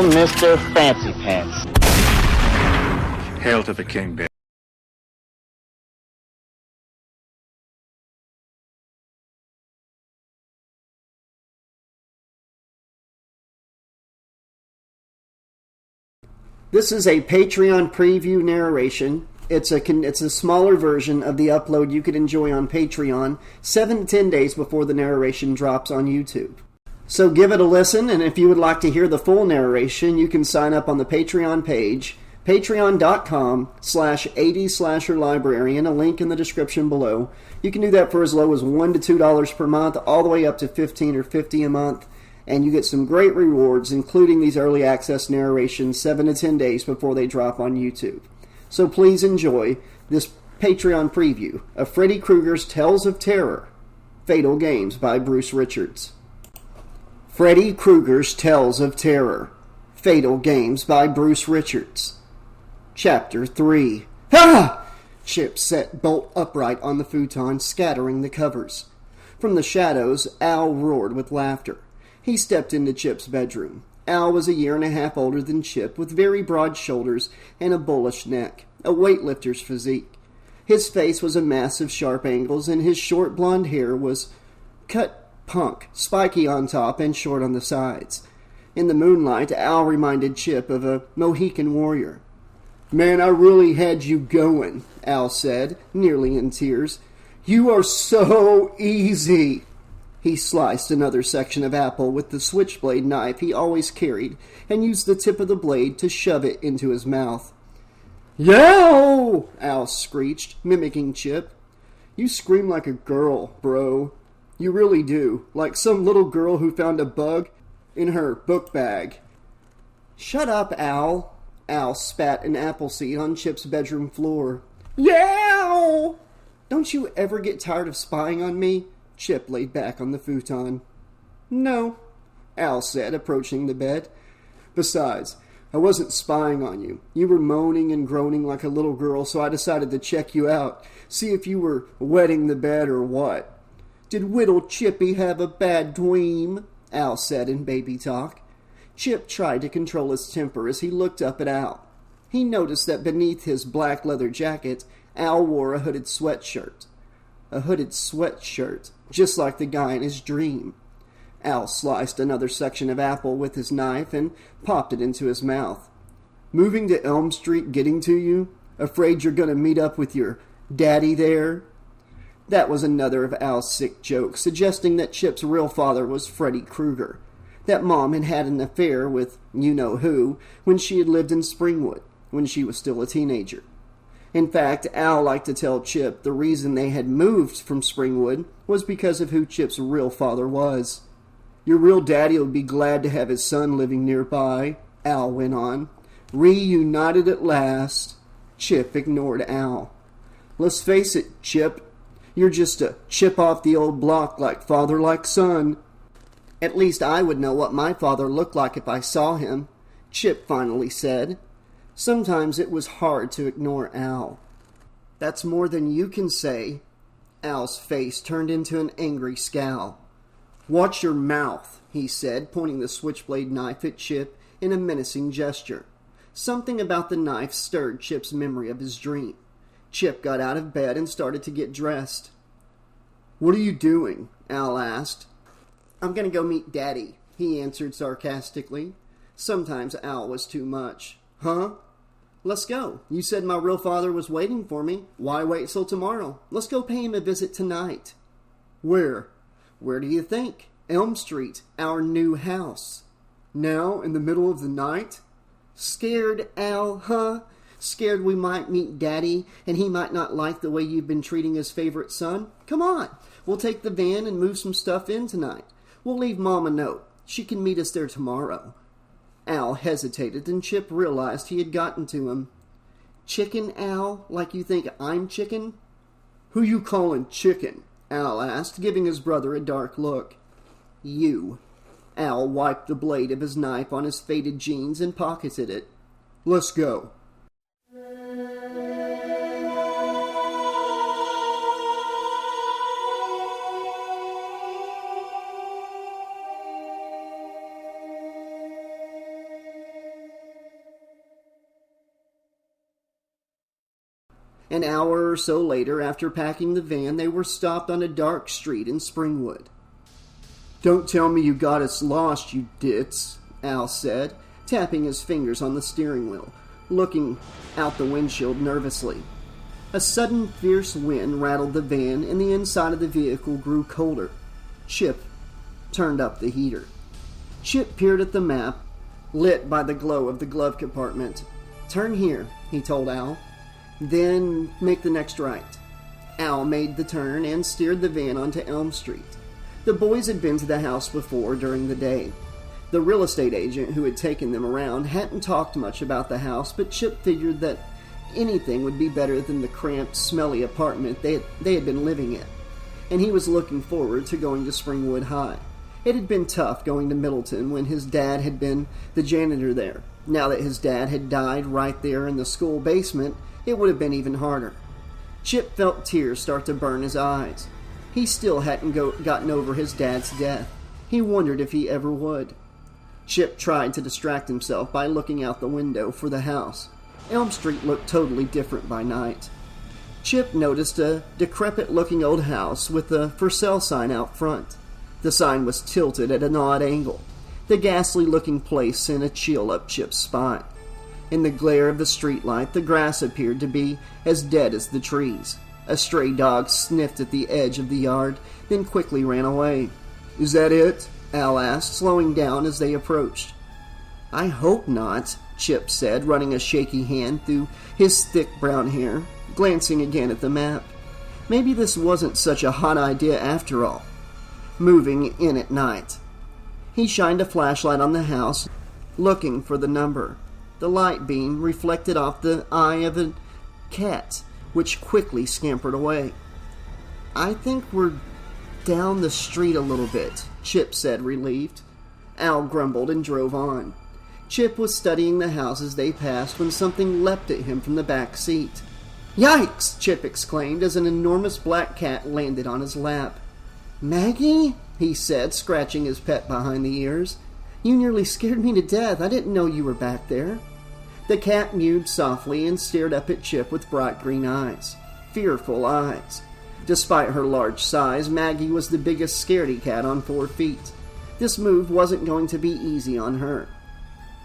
Mr. Fancy Pants. Hail to the king, bitch. This is a Patreon preview narration. It's a smaller version of the upload you could enjoy on Patreon 7 to 10 days before the narration drops on YouTube. So give it a listen, and if you would like to hear the full narration, you can sign up on the Patreon page, patreon.com/80slasherlibrarian, a link in the description below. You can do that for as low as $1 to $2 per month, all the way up to $15 or $50 a month, and you get some great rewards, including these early access narrations 7 to 10 days before they drop on YouTube. So please enjoy this Patreon preview of Freddy Krueger's Tales of Terror, Fatal Games by Bruce Richards. Freddy Krueger's Tales of Terror, Fatal Games by Bruce Richards. Chapter 3. Ha! Chip sat bolt upright on the futon, scattering the covers. From the shadows, Al roared with laughter. He stepped into Chip's bedroom. Al was a year and a half older than Chip, with very broad shoulders and a bullish neck, a weightlifter's physique. His face was a mass of sharp angles, and his short blonde hair was cut punk, spiky on top and short on the sides. In the moonlight, Al reminded Chip of a Mohican warrior. "Man, I really had you going," Al said, nearly in tears. "You are so easy." He sliced another section of apple with the switchblade knife he always carried and used the tip of the blade to shove it into his mouth. "Yow!" Al screeched, mimicking Chip. "You scream like a girl, bro. You really do, like some little girl who found a bug in her book bag." "Shut up, Al." Al spat an apple seed on Chip's bedroom floor. "Yow!" "Don't you ever get tired of spying on me?" Chip laid back on the futon. "No," Al said, approaching the bed. "Besides, I wasn't spying on you. You were moaning and groaning like a little girl, so I decided to check you out, see if you were wetting the bed or what." "Did Whittle Chippy have a bad dream?" Al said in baby talk. Chip tried to control his temper as he looked up at Al. He noticed that beneath his black leather jacket, Al wore a hooded sweatshirt. A hooded sweatshirt, just like the guy in his dream. Al sliced another section of apple with his knife and popped it into his mouth. "Moving to Elm Street getting to you? Afraid you're going to meet up with your daddy there?" That was another of Al's sick jokes, suggesting that Chip's real father was Freddy Krueger, that Mom had had an affair with you-know-who when she had lived in Springwood, when she was still a teenager. In fact, Al liked to tell Chip the reason they had moved from Springwood was because of who Chip's real father was. "Your real daddy will be glad to have his son living nearby," Al went on. "Reunited at last." Chip ignored Al. "Let's face it, Chip. You're just a chip off the old block like father like son." "At least I would know what my father looked like if I saw him," Chip finally said. Sometimes it was hard to ignore Al. "That's more than you can say." Al's face turned into an angry scowl. "Watch your mouth," he said, pointing the switchblade knife at Chip in a menacing gesture. Something about the knife stirred Chip's memory of his dream. Chip got out of bed and started to get dressed. "What are you doing?" Al asked. "I'm going to go meet Daddy," he answered sarcastically. Sometimes Al was too much. "Huh?" "Let's go. You said my real father was waiting for me. Why wait till tomorrow? Let's go pay him a visit tonight." "Where?" "Where do you think? Elm Street, our new house." "Now, in the middle of the night?" "Scared, Al, huh? Scared we might meet Daddy, and he might not like the way you've been treating his favorite son? Come on. We'll take the van and move some stuff in tonight. We'll leave Mom a note. She can meet us there tomorrow." Al hesitated, and Chip realized he had gotten to him. "Chicken, Al? Like you think I'm chicken?" "Who you callin' chicken?" Al asked, giving his brother a dark look. "You." Al wiped the blade of his knife on his faded jeans and pocketed it. "Let's go." An hour or so later, after packing the van, they were stopped on a dark street in Springwood. "Don't tell me you got us lost, you ditz," Al said, tapping his fingers on the steering wheel, looking out the windshield nervously. A sudden fierce wind rattled the van, and the inside of the vehicle grew colder. Chip turned up the heater. Chip peered at the map, lit by the glow of the glove compartment. "Turn here," he told Al. "Then make the next right." Al made the turn and steered the van onto Elm Street. The boys had been to the house before during the day. The real estate agent who had taken them around hadn't talked much about the house, but Chip figured that anything would be better than the cramped, smelly apartment they had been living in, and he was looking forward to going to Springwood High. It had been tough going to Middleton when his dad had been the janitor there. Now that his dad had died right there in the school basement, it would have been even harder. Chip felt tears start to burn his eyes. He still hadn't gotten over his dad's death. He wondered if he ever would. Chip tried to distract himself by looking out the window for the house. Elm Street looked totally different by night. Chip noticed a decrepit-looking old house with a for sale sign out front. The sign was tilted at an odd angle. The ghastly-looking place sent a chill up Chip's spine. In the glare of the streetlight, the grass appeared to be as dead as the trees. A stray dog sniffed at the edge of the yard, then quickly ran away. "Is that it?" Al asked, slowing down as they approached. "I hope not," Chip said, running a shaky hand through his thick brown hair, glancing again at the map. Maybe this wasn't such a hot idea after all. Moving in at night. He shined a flashlight on the house, looking for the number. The light beam reflected off the eye of a cat, which quickly scampered away. "I think we're down the street a little bit," Chip said, relieved. Al grumbled and drove on. Chip was studying the house as they passed when something leapt at him from the back seat. "Yikes!" Chip exclaimed as an enormous black cat landed on his lap. "Maggie?" he said, scratching his pet behind the ears. "You nearly scared me to death. I didn't know you were back there." The cat mewed softly and stared up at Chip with bright green eyes. Fearful eyes. Despite her large size, Maggie was the biggest scaredy cat on 4 feet. This move wasn't going to be easy on her.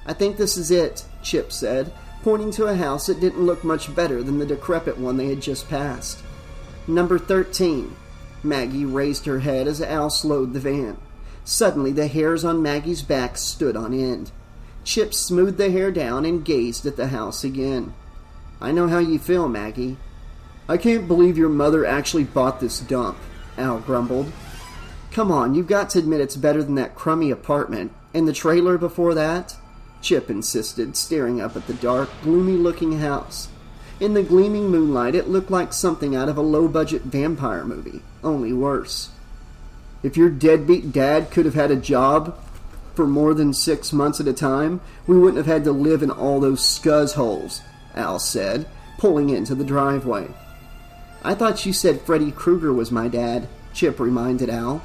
"I think this is it," Chip said, pointing to a house that didn't look much better than the decrepit one they had just passed. "Number 13. Maggie raised her head as Al slowed the van. Suddenly, the hairs on Maggie's back stood on end. Chip smoothed the hair down and gazed at the house again. "I know how you feel, Maggie." "I can't believe your mother actually bought this dump," Al grumbled. "Come on, you've got to admit it's better than that crummy apartment. And the trailer before that?" Chip insisted, staring up at the dark, gloomy-looking house. In the gleaming moonlight, it looked like something out of a low-budget vampire movie, only worse. "If your deadbeat dad could have had a job for more than 6 months at a time, we wouldn't have had to live in all those scuzz holes," Al said, pulling into the driveway. "I thought you said Freddy Krueger was my dad," Chip reminded Al.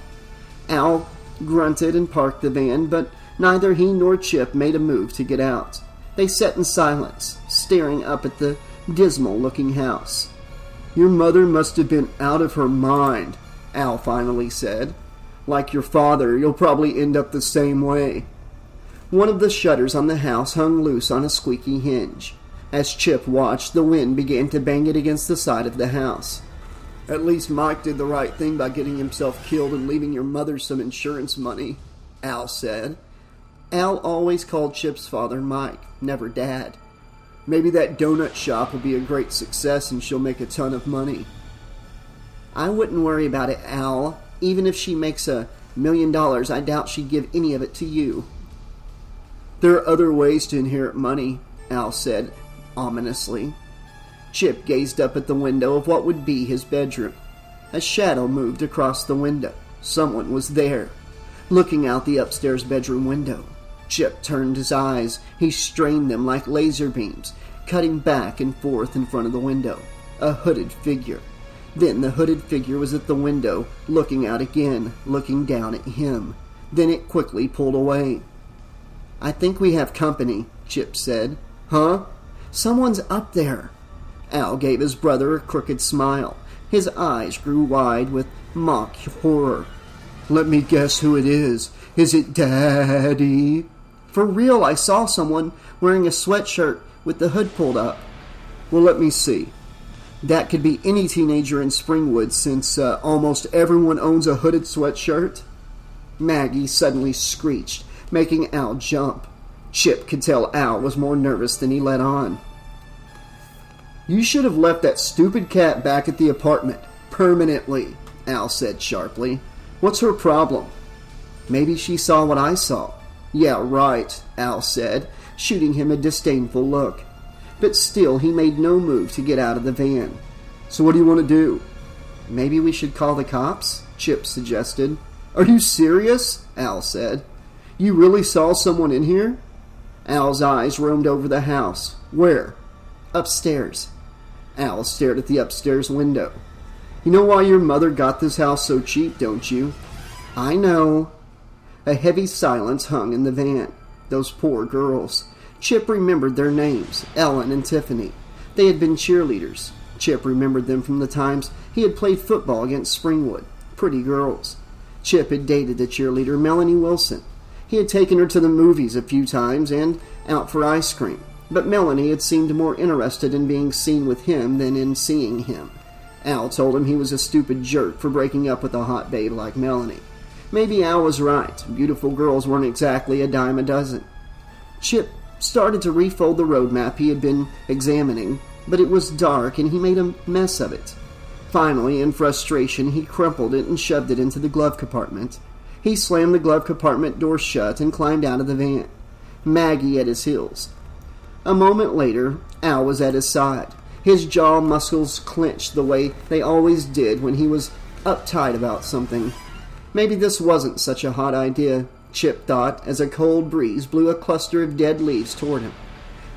Al grunted and parked the van, but neither he nor Chip made a move to get out. They sat in silence, staring up at the dismal-looking house. "Your mother must have been out of her mind," Al finally said. "Like your father, you'll probably end up the same way." One of the shutters on the house hung loose on a squeaky hinge. As Chip watched, the wind began to bang it against the side of the house. "At least Mike did the right thing by getting himself killed and leaving your mother some insurance money," Al said. Al always called Chip's father Mike, never Dad. "Maybe that donut shop will be a great success and she'll make a ton of money." "I wouldn't worry about it, Al. Even if she makes $1 million, I doubt she'd give any of it to you." "There are other ways to inherit money," Al said ominously. Chip gazed up at the window of what would be his bedroom. A shadow moved across the window. Someone was there, looking out the upstairs bedroom window. Chip turned his eyes. He strained them like laser beams, cutting back and forth in front of the window. A hooded figure. Then the hooded figure was at the window, looking out again, looking down at him. Then it quickly pulled away. "I think we have company," Chip said. "Huh?" "Someone's up there." Al gave his brother a crooked smile. His eyes grew wide with mock horror. "Let me guess who it is. Is it Daddy?" "For real, I saw someone wearing a sweatshirt with the hood pulled up." "Well, let me see. That could be any teenager in Springwood since almost everyone owns a hooded sweatshirt." Maggie suddenly screeched, making Al jump. Chip could tell Al was more nervous than he let on. "You should have left that stupid cat back at the apartment. Permanently," Al said sharply. "What's her problem?" "Maybe she saw what I saw." "Yeah, right," Al said, shooting him a disdainful look. But still he made no move to get out of the van. "So what do you want to do?" "Maybe we should call the cops?" Chip suggested. "Are you serious?" Al said. "You really saw someone in here?" Al's eyes roamed over the house. "Where?" "Upstairs." Al stared at the upstairs window. "You know why your mother got this house so cheap, don't you?" "I know." A heavy silence hung in the van. Those poor girls. Chip remembered their names, Ellen and Tiffany. They had been cheerleaders. Chip remembered them from the times he had played football against Springwood. Pretty girls. Chip had dated the cheerleader Melanie Wilson. He had taken her to the movies a few times and out for ice cream. But Melanie had seemed more interested in being seen with him than in seeing him. Al told him he was a stupid jerk for breaking up with a hot babe like Melanie. Maybe Al was right. Beautiful girls weren't exactly a dime a dozen. Chip started to refold the road map he had been examining, but it was dark and he made a mess of it. Finally, in frustration, he crumpled it and shoved it into the glove compartment. He slammed the glove compartment door shut and climbed out of the van, Maggie at his heels. A moment later, Al was at his side. His jaw muscles clenched the way they always did when he was uptight about something. Maybe this wasn't such a hot idea, Chip thought, as a cold breeze blew a cluster of dead leaves toward him.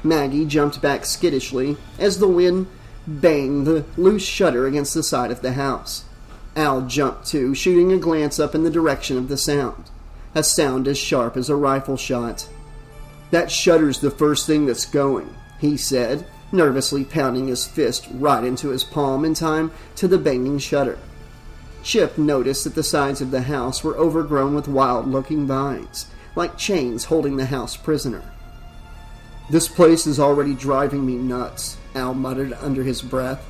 Maggie jumped back skittishly as the wind banged the loose shutter against the side of the house. Al jumped too, shooting a glance up in the direction of the sound. A sound as sharp as a rifle shot. "That shutter's the first thing that's going," he said, nervously pounding his fist right into his palm in time to the banging shutter. Chip noticed that the sides of the house were overgrown with wild-looking vines, like chains holding the house prisoner. "This place is already driving me nuts," Al muttered under his breath.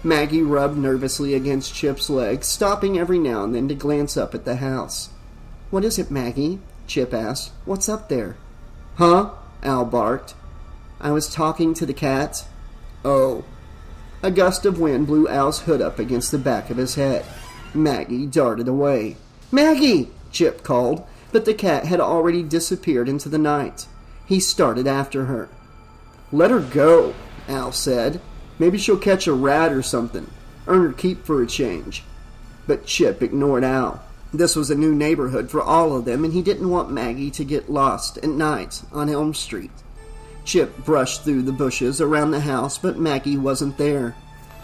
Maggie rubbed nervously against Chip's leg, stopping every now and then to glance up at the house. "What is it, Maggie?" Chip asked. "What's up there?" "Huh?" Al barked. "I was talking to the cat." "Oh." A gust of wind blew Al's hood up against the back of his head. Maggie darted away. "Maggie!" Chip called, but the cat had already disappeared into the night. He started after her. "Let her go," Al said. "Maybe she'll catch a rat or something. Earn her keep for a change." But Chip ignored Al. This was a new neighborhood for all of them, and he didn't want Maggie to get lost at night on Elm Street. Chip brushed through the bushes around the house, but Maggie wasn't there.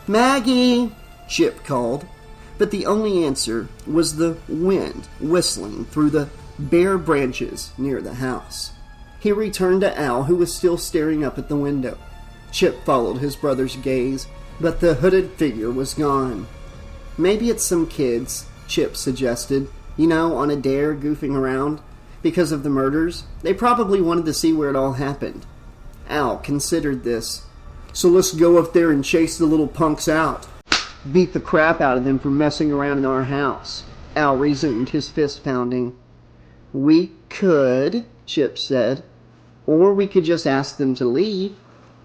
"Maggie!" Chip called. But the only answer was the wind whistling through the bare branches near the house. He returned to Al, who was still staring up at the window. Chip followed his brother's gaze, but the hooded figure was gone. "Maybe it's some kids," Chip suggested. "You know, on a dare, goofing around. Because of the murders. They probably wanted to see where it all happened." Al considered this. "So let's go up there and chase the little punks out. Beat the crap out of them for messing around in our house." Al resumed his fist pounding. "We could," Chip said. "Or we could just ask them to leave."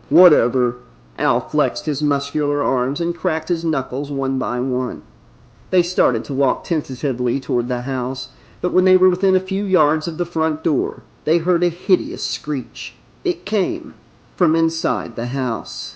"Whatever." Al flexed his muscular arms and cracked his knuckles one by one. They started to walk tentatively toward the house, but when they were within a few yards of the front door, they heard a hideous screech. It came from inside the house.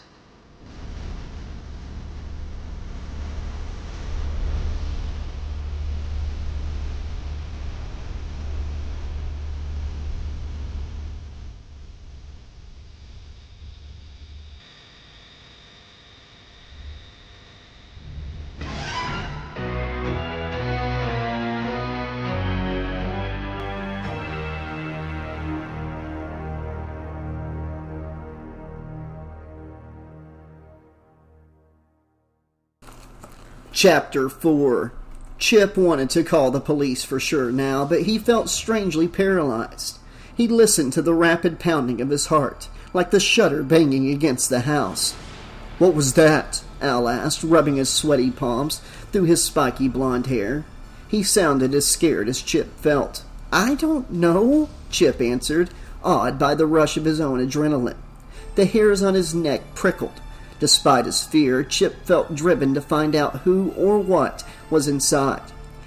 Chapter 4. Chip wanted to call the police for sure now, but he felt strangely paralyzed. He listened to the rapid pounding of his heart, like the shutter banging against the house. "What was that?" Al asked, rubbing his sweaty palms through his spiky blonde hair. He sounded as scared as Chip felt. "I don't know," Chip answered, awed by the rush of his own adrenaline. The hairs on his neck prickled. Despite his fear, Chip felt driven to find out who or what was inside.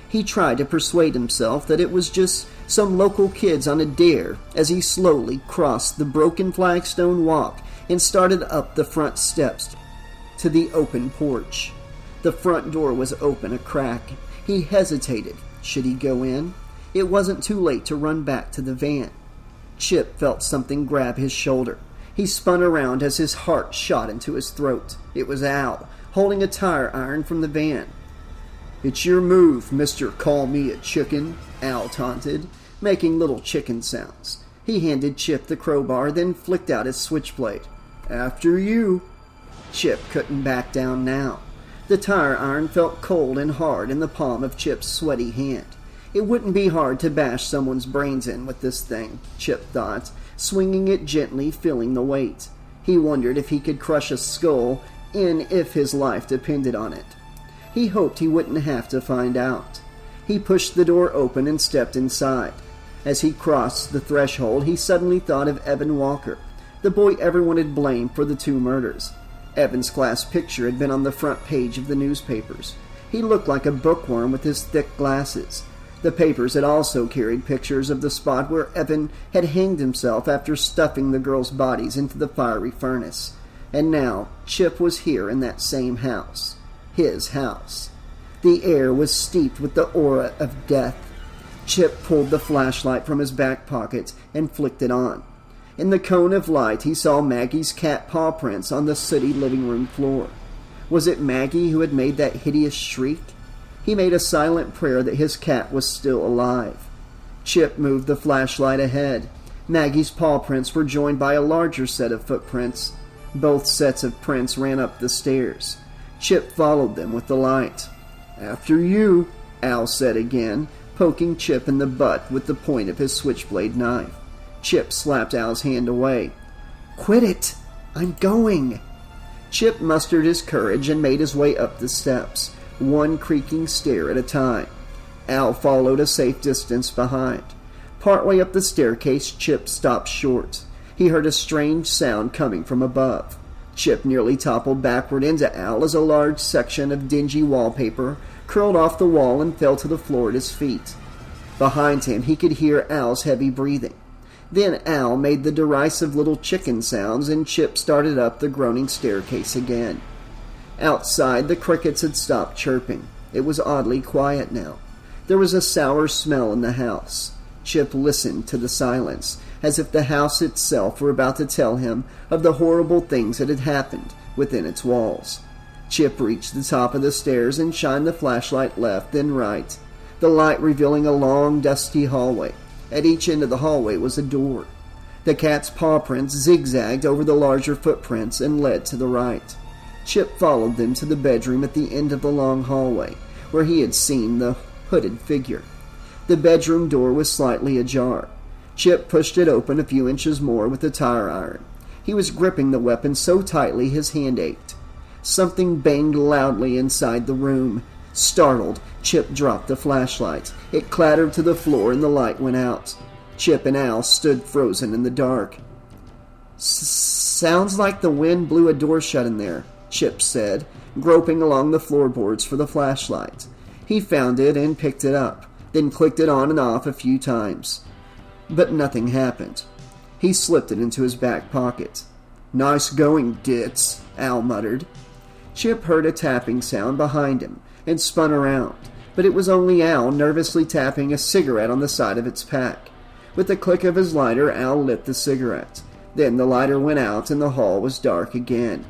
He tried to persuade himself that it was just some local kids on a dare as he slowly crossed the broken flagstone walk and started up the front steps to the open porch. The front door was open a crack. He hesitated. Should he go in? It wasn't too late to run back to the van. Chip felt something grab his shoulder. He spun around as his heart shot into his throat. It was Al, holding a tire iron from the van. "It's your move, Mr. Call Me a Chicken," Al taunted, making little chicken sounds. He handed Chip the crowbar, then flicked out his switchblade. "After you." Chip couldn't back down now. The tire iron felt cold and hard in the palm of Chip's sweaty hand. It wouldn't be hard to bash someone's brains in with this thing, Chip thought, swinging it gently, feeling the weight. He wondered if he could crush a skull in if his life depended on it. He hoped he wouldn't have to find out. He pushed the door open and stepped inside. As he crossed the threshold, he suddenly thought of Evan Walker, the boy everyone had blamed for the 2 murders. Evan's class picture had been on the front page of the newspapers. He looked like a bookworm with his thick glasses. The papers had also carried pictures of the spot where Evan had hanged himself after stuffing the girls' bodies into the fiery furnace. And now, Chip was here in that same house. His house. The air was steeped with the aura of death. Chip pulled the flashlight from his back pocket and flicked it on. In the cone of light, he saw Maggie's cat paw prints on the sooty living room floor. Was it Maggie who had made that hideous shriek? He made a silent prayer that his cat was still alive. Chip moved the flashlight ahead. Maggie's paw prints were joined by a larger set of footprints. Both sets of prints ran up the stairs. Chip followed them with the light. "After you," Al said again, poking Chip in the butt with the point of his switchblade knife. Chip slapped Al's hand away. "Quit it! I'm going!" Chip mustered his courage and made his way up the steps, one creaking stair at a time. Al followed a safe distance behind. Partway up the staircase, Chip stopped short. He heard a strange sound coming from above. Chip nearly toppled backward into Al as a large section of dingy wallpaper curled off the wall and fell to the floor at his feet. Behind him, he could hear Al's heavy breathing. Then Al made the derisive little chicken sounds, and Chip started up the groaning staircase again. Outside, the crickets had stopped chirping. It was oddly quiet now. There was a sour smell in the house. Chip listened to the silence, as if the house itself were about to tell him of the horrible things that had happened within its walls. Chip reached the top of the stairs and shined the flashlight left, then right, the light revealing a long, dusty hallway. At each end of the hallway was a door. The cat's paw prints zigzagged over the larger footprints and led to the right. Chip followed them to the bedroom at the end of the long hallway, where he had seen the hooded figure. The bedroom door was slightly ajar. Chip pushed it open a few inches more with the tire iron. He was gripping the weapon so tightly his hand ached. Something banged loudly inside the room. Startled, Chip dropped the flashlight. It clattered to the floor and the light went out. Chip and Al stood frozen in the dark. "Sounds like the wind blew a door shut in there," Chip said, groping along the floorboards for the flashlight. He found it and picked it up, then clicked it on and off a few times. But nothing happened. He slipped it into his back pocket. "Nice going, Ditz," Al muttered. Chip heard a tapping sound behind him and spun around, but it was only Al nervously tapping a cigarette on the side of its pack. With the click of his lighter, Al lit the cigarette. Then the lighter went out and the hall was dark again.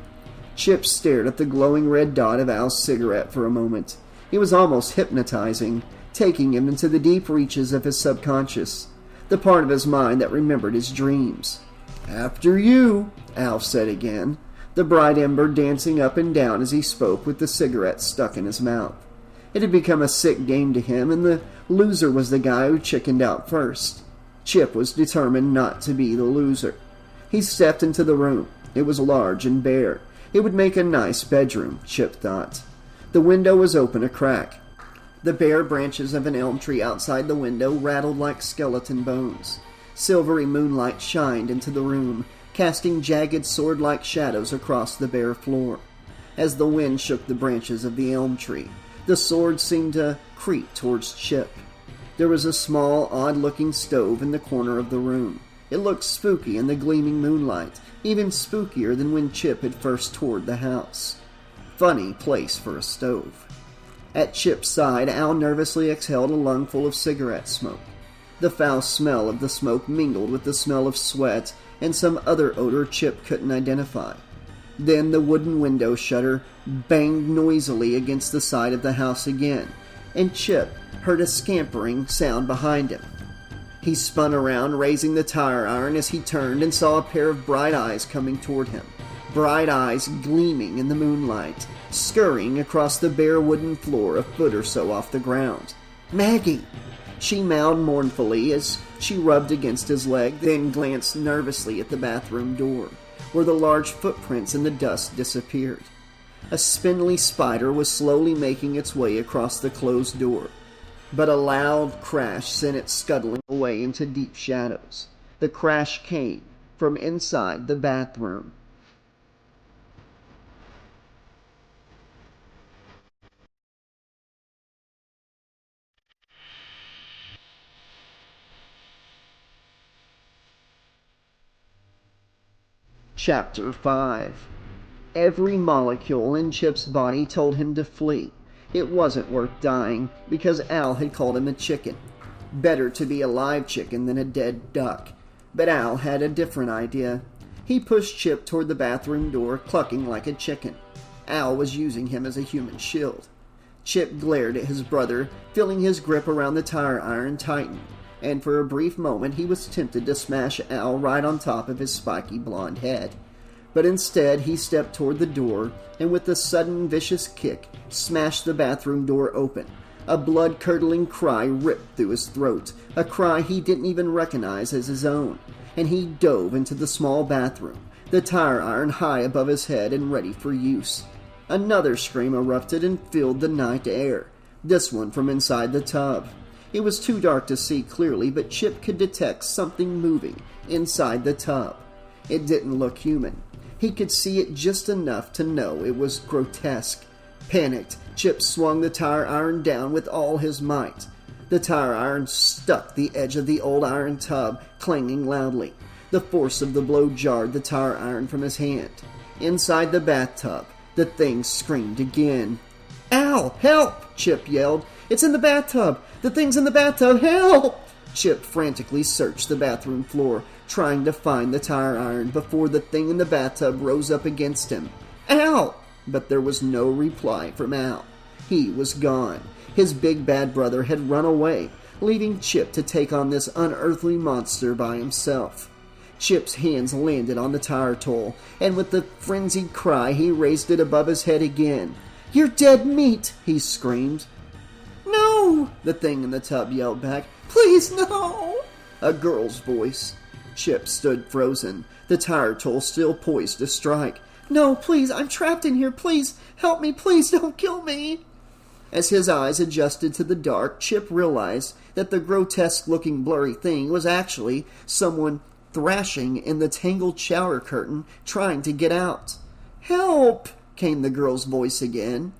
Chip stared at the glowing red dot of Al's cigarette for a moment. It was almost hypnotizing, taking him into the deep reaches of his subconscious, the part of his mind that remembered his dreams. "After you," Al said again. the bright ember dancing up and down as he spoke with the cigarette stuck in his mouth. It had become a sick game to him, and the loser was the guy who chickened out first. Chip was determined not to be the loser. He stepped into the room. It was large and bare. It would make a nice bedroom, Chip thought. The window was open a crack. The bare branches of an elm tree outside the window rattled like skeleton bones. Silvery moonlight shined into the room, casting jagged sword-like shadows across the bare floor. As the wind shook the branches of the elm tree, the sword seemed to creep towards Chip. There was a small, odd-looking stove in the corner of the room. It looked spooky in the gleaming moonlight, even spookier than when Chip had first toured the house. Funny place for a stove. At Chip's side, Al nervously exhaled a lungful of cigarette smoke. The foul smell of the smoke mingled with the smell of sweat and some other odor Chip couldn't identify. Then the wooden window shutter banged noisily against the side of the house again, and Chip heard a scampering sound behind him. He spun around, raising the tire iron as he turned and saw a pair of bright eyes coming toward him. Bright eyes gleaming in the moonlight, scurrying across the bare wooden floor a foot or so off the ground. "Maggie!" She moaned mournfully as she rubbed against his leg, then glanced nervously at the bathroom door, where the large footprints in the dust disappeared. A spindly spider was slowly making its way across the closed door, but a loud crash sent it scuttling away into deep shadows. The crash came from inside the bathroom. Chapter 5. Every molecule in Chip's body told him to flee. It wasn't worth dying, because Al had called him a chicken. Better to be a live chicken than a dead duck. But Al had a different idea. He pushed Chip toward the bathroom door, clucking like a chicken. Al was using him as a human shield. Chip glared at his brother, feeling his grip around the tire iron tighten, and for a brief moment he was tempted to smash Al right on top of his spiky blonde head. But instead he stepped toward the door, and with a sudden vicious kick, smashed the bathroom door open. A blood-curdling cry ripped through his throat, a cry he didn't even recognize as his own, and he dove into the small bathroom, the tire iron high above his head and ready for use. Another scream erupted and filled the night air, this one from inside the tub. It was too dark to see clearly, but Chip could detect something moving inside the tub. It didn't look human. He could see it just enough to know it was grotesque. Panicked, Chip swung the tire iron down with all his might. The tire iron stuck the edge of the old iron tub, clanging loudly. The force of the blow jarred the tire iron from his hand. Inside the bathtub, the thing screamed again. "Al, help!" Chip yelled. "It's in the bathtub! The thing's in the bathtub! Help!" Chip frantically searched the bathroom floor, trying to find the tire iron before the thing in the bathtub rose up against him. "Al!" But there was no reply from Al. He was gone. His big bad brother had run away, leaving Chip to take on this unearthly monster by himself. Chip's hands landed on the tire tool, and with a frenzied cry he raised it above his head again. "You're dead meat!" he screamed. "No!" the thing in the tub yelled back. "Please, no!" A girl's voice. Chip stood frozen, the tire tool still poised to strike. "No, please, I'm trapped in here. Please, help me. Please, don't kill me." As his eyes adjusted to the dark, Chip realized that the grotesque-looking blurry thing was actually someone thrashing in the tangled shower curtain, trying to get out. "Help!" came the girl's voice again.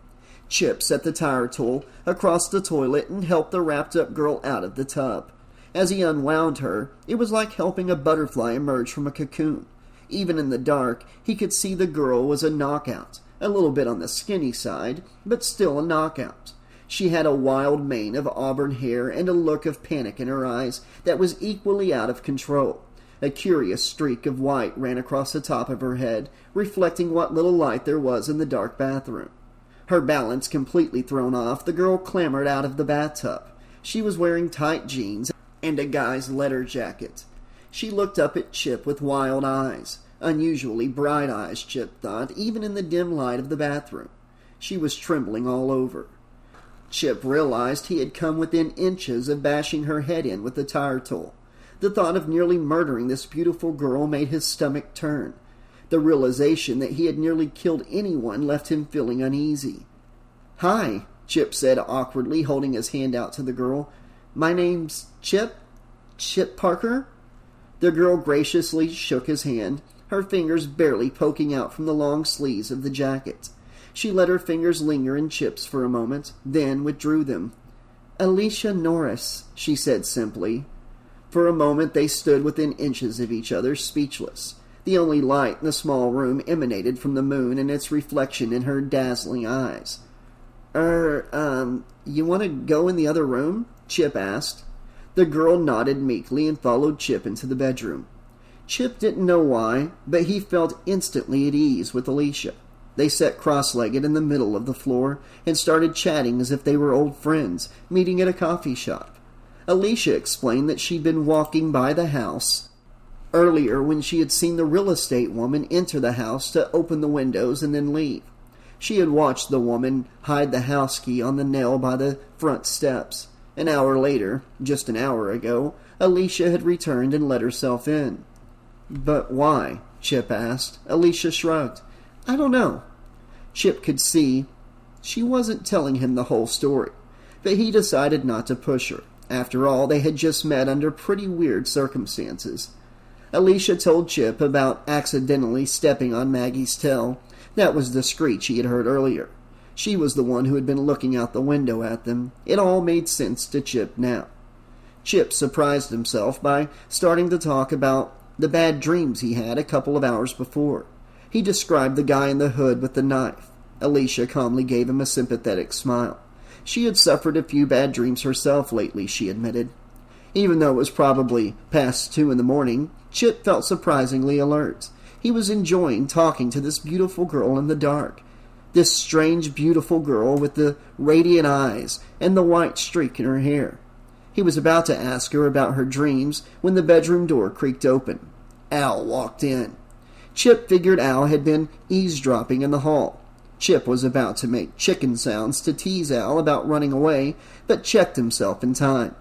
Chip set the tire tool across the toilet and helped the wrapped-up girl out of the tub. As he unwound her, it was like helping a butterfly emerge from a cocoon. Even in the dark, he could see the girl was a knockout, a little bit on the skinny side, but still a knockout. She had a wild mane of auburn hair and a look of panic in her eyes that was equally out of control. A curious streak of white ran across the top of her head, reflecting what little light there was in the dark bathroom. Her balance completely thrown off, the girl clambered out of the bathtub. She was wearing tight jeans and a guy's leather jacket. She looked up at Chip with wild eyes. Unusually bright eyes, Chip thought, even in the dim light of the bathroom. She was trembling all over. Chip realized he had come within inches of bashing her head in with the tire tool. The thought of nearly murdering this beautiful girl made his stomach turn. The realization that he had nearly killed anyone left him feeling uneasy. "Hi," Chip said awkwardly, holding his hand out to the girl. "My name's Chip Parker?" The girl graciously shook his hand, her fingers barely poking out from the long sleeves of the jacket. She let her fingers linger in Chip's for a moment, then withdrew them. "Alicia Norris," she said simply. For a moment they stood within inches of each other, speechless. The only light in the small room emanated from the moon and its reflection in her dazzling eyes. You want to go in the other room?" Chip asked. The girl nodded meekly and followed Chip into the bedroom. Chip didn't know why, but he felt instantly at ease with Alicia. They sat cross-legged in the middle of the floor and started chatting as if they were old friends, meeting at a coffee shop. Alicia explained that she'd been walking by the house earlier when she had seen the real estate woman enter the house to open the windows and then leave. She had watched the woman hide the house key on the nail by the front steps. An hour later, just an hour ago, Alicia had returned and let herself in. "But why?" Chip asked. Alicia shrugged. "I don't know." Chip could see she wasn't telling him the whole story, but he decided not to push her. After all, they had just met under pretty weird circumstances. Alicia told Chip about accidentally stepping on Maggie's tail. That was the screech he had heard earlier. She was the one who had been looking out the window at them. It all made sense to Chip now. Chip surprised himself by starting to talk about the bad dreams he had a couple of hours before. He described the guy in the hood with the knife. Alicia calmly gave him a sympathetic smile. She had suffered a few bad dreams herself lately, she admitted. Even though it was probably past 2 in the morning, Chip felt surprisingly alert. He was enjoying talking to this beautiful girl in the dark. This strange, beautiful girl with the radiant eyes and the white streak in her hair. He was about to ask her about her dreams when the bedroom door creaked open. Al walked in. Chip figured Al had been eavesdropping in the hall. Chip was about to make chicken sounds to tease Al about running away, but checked himself in time.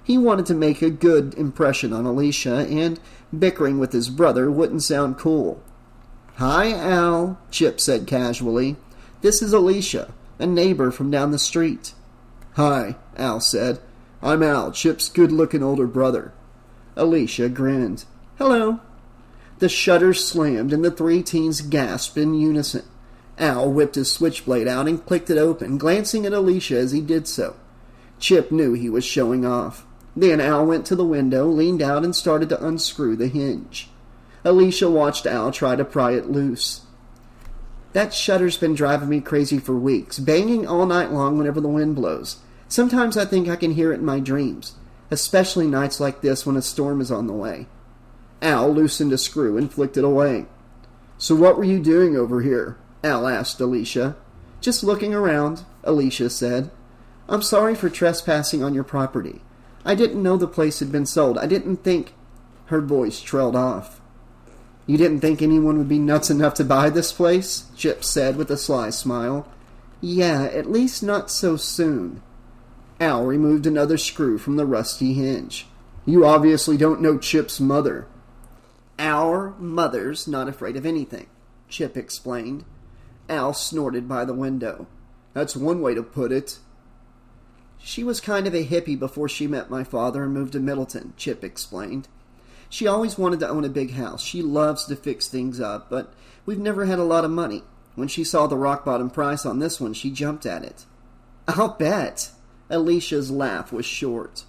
He wanted to make a good impression on Alicia, and bickering with his brother wouldn't sound cool. "Hi, Al," Chip said casually. "This is Alicia, a neighbor from down the street." "Hi," Al said. "I'm Al, Chip's good-looking older brother." Alicia grinned. "Hello." The shutters slammed, and the 3 teens gasped in unison. Al whipped his switchblade out and clicked it open, glancing at Alicia as he did so. Chip knew he was showing off. Then Al went to the window, leaned out, and started to unscrew the hinge. Alicia watched Al try to pry it loose. "That shutter's been driving me crazy for weeks, banging all night long whenever the wind blows. Sometimes I think I can hear it in my dreams, especially nights like this when a storm is on the way." Al loosened a screw and flicked it away. "So what were you doing over here?" Al asked Alicia. "Just looking around," Alicia said. "I'm sorry for trespassing on your property. I didn't know the place had been sold. I didn't think—" Her voice trailed off. "You didn't think anyone would be nuts enough to buy this place?" Chip said with a sly smile. "Yeah, at least not so soon." Al removed another screw from the rusty hinge. "You obviously don't know Chip's mother." "Our mother's not afraid of anything," Chip explained. Al snorted by the window. "That's one way to put it." "She was kind of a hippie before she met my father and moved to Middleton," Chip explained. "She always wanted to own a big house. She loves to fix things up, but we've never had a lot of money. When she saw the rock-bottom price on this one, she jumped at it." "I'll bet." Alicia's laugh was short.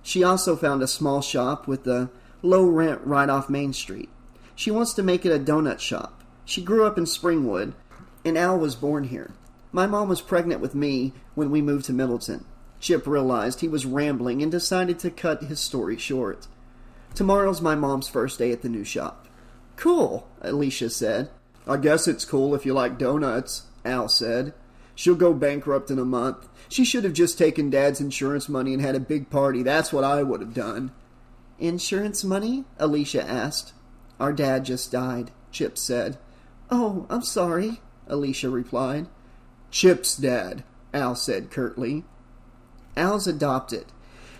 "She also found a small shop with a low rent right off Main Street. She wants to make it a donut shop. She grew up in Springwood, and Al was born here. My mom was pregnant with me when we moved to Middleton." Chip realized he was rambling and decided to cut his story short. "Tomorrow's my mom's first day at the new shop." "Cool," Alicia said. "I guess it's cool if you like donuts," Al said. "She'll go bankrupt in a month. She should have just taken Dad's insurance money and had a big party. That's what I would have done." "Insurance money?" Alicia asked. Our dad just died, Chip said. Oh, I'm sorry, Alicia replied. Chip's dad, Al said curtly. Al's adopted.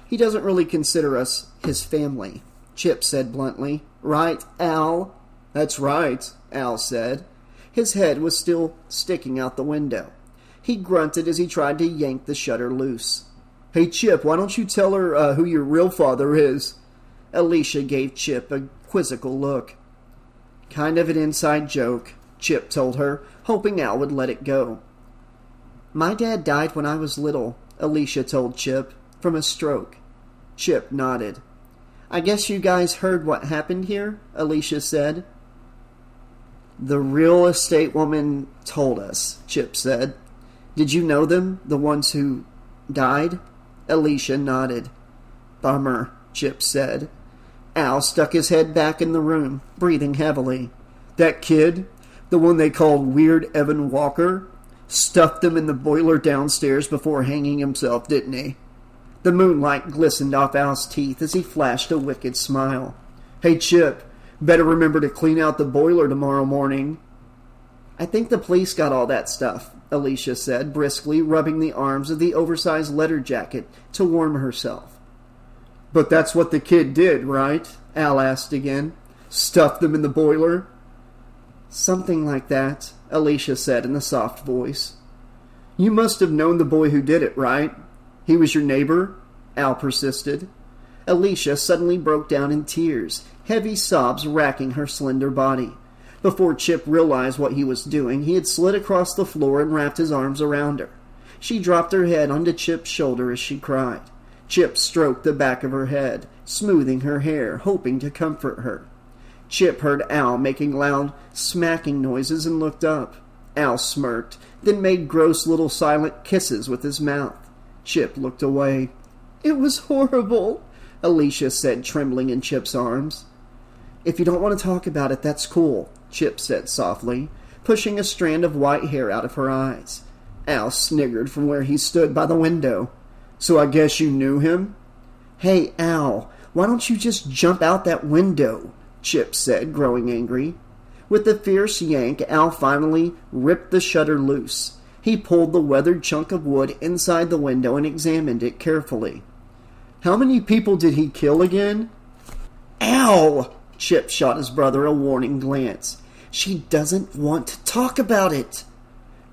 He doesn't really consider us his family, Chip said bluntly. Right, Al? That's right, Al said. His head was still sticking out the window. He grunted as he tried to yank the shutter loose. Hey, Chip, why don't you tell her who your real father is? Alicia gave Chip a quizzical look. Kind of an inside joke, Chip told her, hoping Al would let it go. My dad died when I was little, Alicia told Chip, from a stroke. Chip nodded. I guess you guys heard what happened here, Alicia said. The real estate woman told us, Chip said. Did you know them, the ones who died? Alicia nodded. Bummer, Chip said. Al stuck his head back in the room, breathing heavily. That kid, the one they called Weird Evan Walker, stuffed him in the boiler downstairs before hanging himself, didn't he? The moonlight glistened off Al's teeth as he flashed a wicked smile. Hey, Chip, better remember to clean out the boiler tomorrow morning. I think the police got all that stuff, Alicia said, briskly rubbing the arms of the oversized leather jacket to warm herself. But that's what the kid did, right? Al asked again. Stuffed them in the boiler? Something like that, Alicia said in a soft voice. You must have known the boy who did it, right? He was your neighbor? Al persisted. Alicia suddenly broke down in tears, heavy sobs racking her slender body. Before Chip realized what he was doing, he had slid across the floor and wrapped his arms around her. She dropped her head onto Chip's shoulder as she cried. Chip stroked the back of her head, smoothing her hair, hoping to comfort her. Chip heard Al making loud, smacking noises and looked up. Al smirked, then made gross little silent kisses with his mouth. Chip looked away. It was horrible, Alicia said, trembling in Chip's arms. If you don't want to talk about it, that's cool, Chip said softly, pushing a strand of white hair out of her eyes. Al sniggered from where he stood by the window. So I guess you knew him? Hey, Al, why don't you just jump out that window? Chip said, growing angry. With a fierce yank, Al finally ripped the shutter loose. He pulled the weathered chunk of wood inside the window and examined it carefully. How many people did he kill again? Al! Chip shot his brother a warning glance. She doesn't want to talk about it.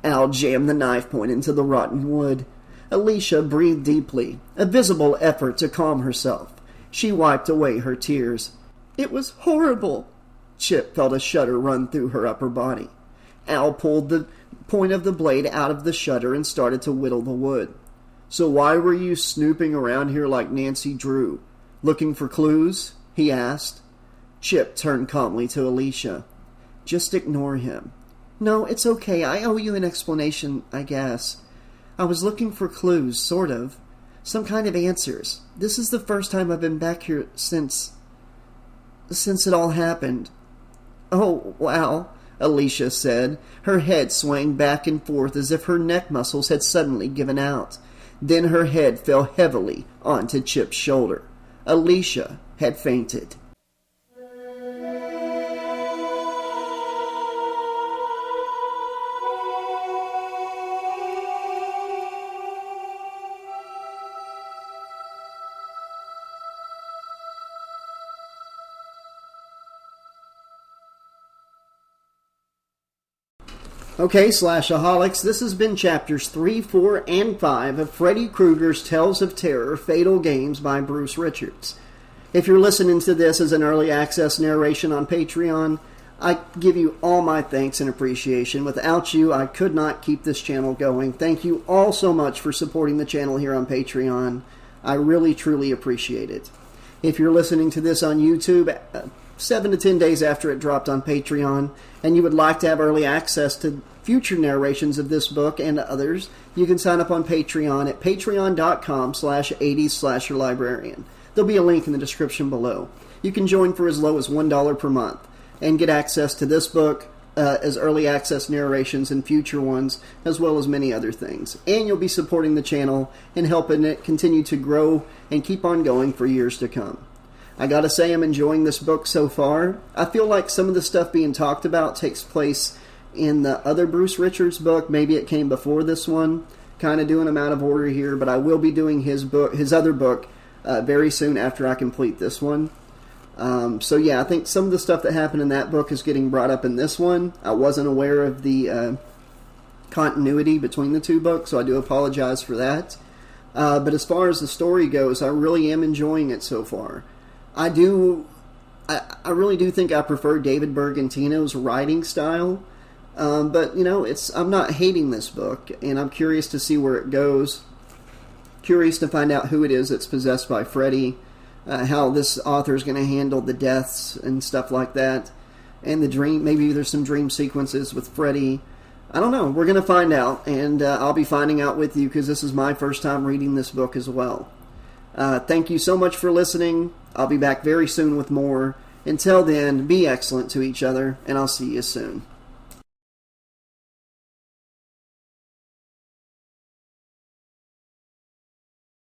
Al jammed the knife point into the rotten wood. Alicia breathed deeply, a visible effort to calm herself. She wiped away her tears. It was horrible. Chip felt a shudder run through her upper body. Al pulled the point of the blade out of the shutter and started to whittle the wood. So why were you snooping around here like Nancy Drew? Looking for clues? He asked. Chip turned calmly to Alicia. Just ignore him. No, it's okay. I owe you an explanation, I guess. I was looking for clues, sort of. Some kind of answers. This is the first time I've been back here since it all happened. Oh, wow, Alicia said, her head swaying back and forth as if her neck muscles had suddenly given out. Then her head fell heavily onto Chip's shoulder. Alicia had fainted. Okay, Slashaholics, this has been chapters 3, 4, and 5 of Freddy Krueger's Tales of Terror Fatal Games by Bruce Richards. If you're listening to this as an early access narration on Patreon, I give you all my thanks and appreciation. Without you, I could not keep this channel going. Thank you all so much for supporting the channel here on Patreon. I really, truly appreciate it. If you're listening to this on YouTube, 7 to 10 days after it dropped on Patreon, and you would like to have early access to future narrations of this book and others, you can sign up on Patreon at patreon.com/80slasherlibrarian. There'll be a link in the description below. You can join for as low as $1 per month and get access to this book as early access narrations and future ones, as well as many other things. And you'll be supporting the channel and helping it continue to grow and keep on going for years to come. I gotta say I'm enjoying this book so far. I feel like some of the stuff being talked about takes place in the other Bruce Richards book. Maybe it came before this one. Kind of doing them out of order here, but I will be doing his other book, very soon after I complete this one. So yeah, I think some of the stuff that happened in that book is getting brought up in this one. I wasn't aware of the continuity between the two books, so I do apologize for that. But as far as the story goes, I really am enjoying it so far. I really do think I prefer David Bergantino's writing style. But, you know, I'm not hating this book, and I'm curious to see where it goes. Curious to find out who it is that's possessed by Freddy, how this author is going to handle the deaths and stuff like that, and the dream. Maybe there's some dream sequences with Freddy. I don't know. We're going to find out, and I'll be finding out with you because this is my first time reading this book as well. Thank you so much for listening. I'll be back very soon with more. Until then, be excellent to each other, and I'll see you soon.